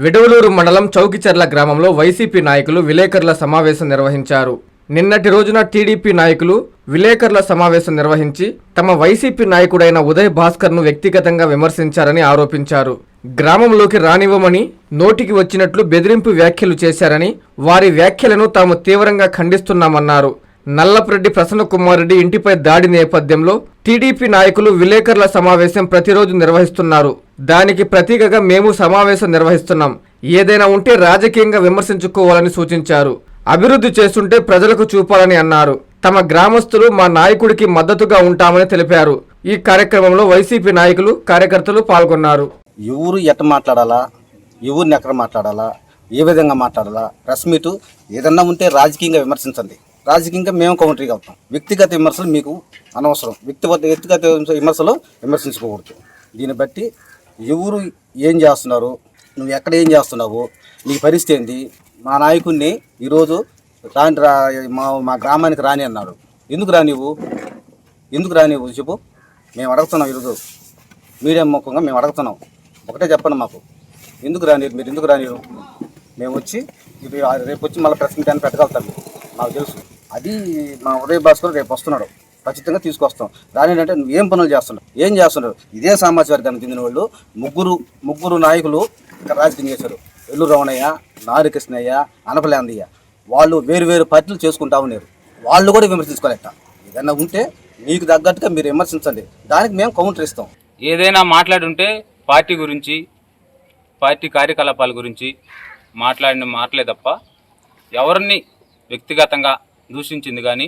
విడవలూరు మండలం చౌకిచెర్ల గ్రామంలో వైసీపీ నాయకులు విలేకరుల సమావేశం నిర్వహించారు. నిన్నటి రోజున టీడీపీ నాయకులు విలేకరుల సమావేశం నిర్వహించి తమ వైసీపీ నాయకుడైన ఉదయ్ భాస్కర్ను వ్యక్తిగతంగా విమర్శించారని ఆరోపించారు. గ్రామంలోకి రానివ్వమని నోటికి వచ్చినట్లు బెదిరింపు వ్యాఖ్యలు చేశారని, వారి వ్యాఖ్యలను తాము తీవ్రంగా ఖండిస్తున్నామన్నారు. నల్లపురెడ్డి ప్రసన్నకుమార్ రెడ్డి ఇంటిపై దాడి నేపథ్యంలో టీడీపీ నాయకులు విలేకరుల సమావేశం ప్రతిరోజు నిర్వహిస్తున్నారు. దానికి ప్రతీకగా మేము సమావేశం నిర్వహిస్తున్నాం. ఏదైనా ఉంటే రాజకీయంగా విమర్శించుకోవాలని సూచించారు. అభివృద్ధి చేస్తుంటే ప్రజలకు చూపాలని అన్నారు. తమ గ్రామస్తులు మా నాయకుడికి మద్దతుగా ఉంటామని తెలిపారు. ఈ కార్యక్రమంలో వైసీపీ నాయకులు, కార్యకర్తలు పాల్గొన్నారు. ఎవరు ఎట్ట మాట్లాడాలా, ఎవరిని ఎక్కడ మాట్లాడాలా, ఏ విధంగా మాట్లాడాలా, ప్రెస్ మీటు ఏదన్నా ఉంటే రాజకీయంగా విమర్శించండి. రాజకీయంగా మేము కౌంటరీగా అవుతాం. వ్యక్తిగత విమర్శలు మీకు అనవసరం. వ్యక్తిగత విమర్శలు విమర్శించుకోకూడదు. దీన్ని బట్టి ఎవరు ఏం చేస్తున్నారు, నువ్వు ఎక్కడ ఏం చేస్తున్నావు, నీ పరిస్థితి ఏంది, మా నాయకుడిని ఈరోజు మా గ్రామానికి రాని అన్నారు. ఎందుకు రానివ్వు చెప్పు. మేము అడుగుతున్నాం. ఈరోజు మీడియా ముఖంగా మేము అడుగుతున్నాం. ఒకటే చెప్పండి మాకు, ఎందుకు రానిరు, మీరు ఎందుకు రానిరు? మేము వచ్చి రేపు వచ్చి మళ్ళీ ప్రెస్ మీట్ అని పెట్టగలుగుతాం. నాకు తెలుసు. అది మా ఉదయ్ భాస్కర్ రేపు వస్తున్నాడు, ఖచ్చితంగా తీసుకొస్తాం. రానిదంటే నువ్వు ఏం పనులు చేస్తున్నారు? ఇదే సామాజిక వర్గానికి చెందిన వాళ్ళు ముగ్గురు నాయకులు ఇక్కడ రాజకీయం చేశారు. ఎల్లు రమణయ్య, నారి కృష్ణయ్య, అనపలేందయ్య. వాళ్ళు వేరు పార్టీలు చేసుకుంటా ఉన్నారు. వాళ్ళు కూడా విమర్శించుకోలేట. ఏదైనా ఉంటే మీకు తగ్గట్టుగా మీరు విమర్శించండి, దానికి మేము కౌంటర్ ఇస్తాం. ఏదైనా మాట్లాడుంటే పార్టీ గురించి, పార్టీ కార్యకలాపాల గురించి మాట్లాడిన మాటలే తప్ప ఎవరిని వ్యక్తిగతంగా దూషించింది కానీ,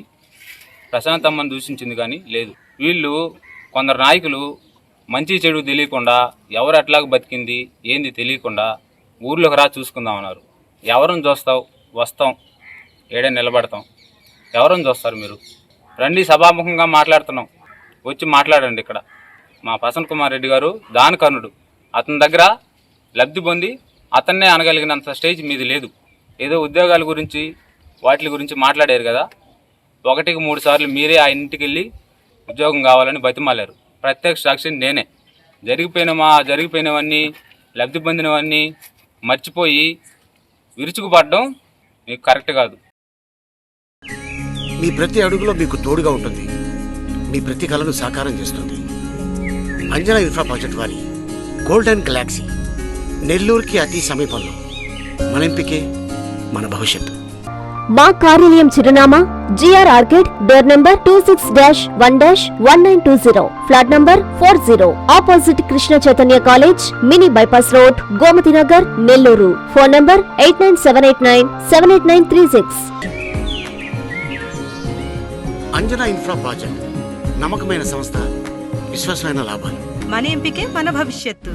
ప్రశాంతమ్మని దూషించింది కానీ లేదు. వీళ్ళు కొందరు నాయకులు మంచి చెడు తెలియకుండా, ఎవరు ఎట్లాగ బతికింది ఏంది తెలియకుండా ఊర్లోకి రా చూసుకుందామన్నారు. ఎవరిని చూస్తావు, వస్తాం, ఏడే నిలబడతాం. ఎవరిని చూస్తారు మీరు? రండి, సభాముఖంగా మాట్లాడుతున్నాం, వచ్చి మాట్లాడండి. ఇక్కడ మా ప్రసన్న కుమార్ రెడ్డి గారు దానకర్ణుడు. అతని దగ్గర లబ్ధి పొంది అతన్నే అనగలిగినంత స్టేజ్ మీది లేదు. ఏదో ఉద్యోగాల గురించి వాటి గురించి మాట్లాడారు కదా, 1-3 సార్లు మీరే ఆ ఇంటికి వెళ్ళి ఉద్యోగం కావాలని బతిమాలారు. ప్రత్యక్ష సాక్షి నేనే. జరిగిపోయినవన్నీ, లబ్ధి పొందినవన్నీ మర్చిపోయి విరుచుకుపడడం మీకు కరెక్ట్ కాదు. మీ ప్రతి అడుగులో మీకు తోడుగా ఉంటుంది. మీ ప్రతి కలను సాకారం చేస్తుంది. అంజనా ఇన్ఫ్రా ప్రాజెక్ట్ వారి గోల్డెన్ గెలాక్సీ నెల్లూరుకి అతి సమీపంలో. మన ఎంపికే మన భవిష్యత్తు. మా కార్యాలయం చిరునామా GR arcade, door number 26-1-1920, flat number 40, opposite Krishna Chaitanya college, mini bypass road, Gomathi Nagar, Nellore. Phone number 8978978936. Anjana infra project నమ్మకమైన సంస్థ, విశ్వాసమైన లాభాలు. మన ఎంపికే మన భవిష్యత్తు.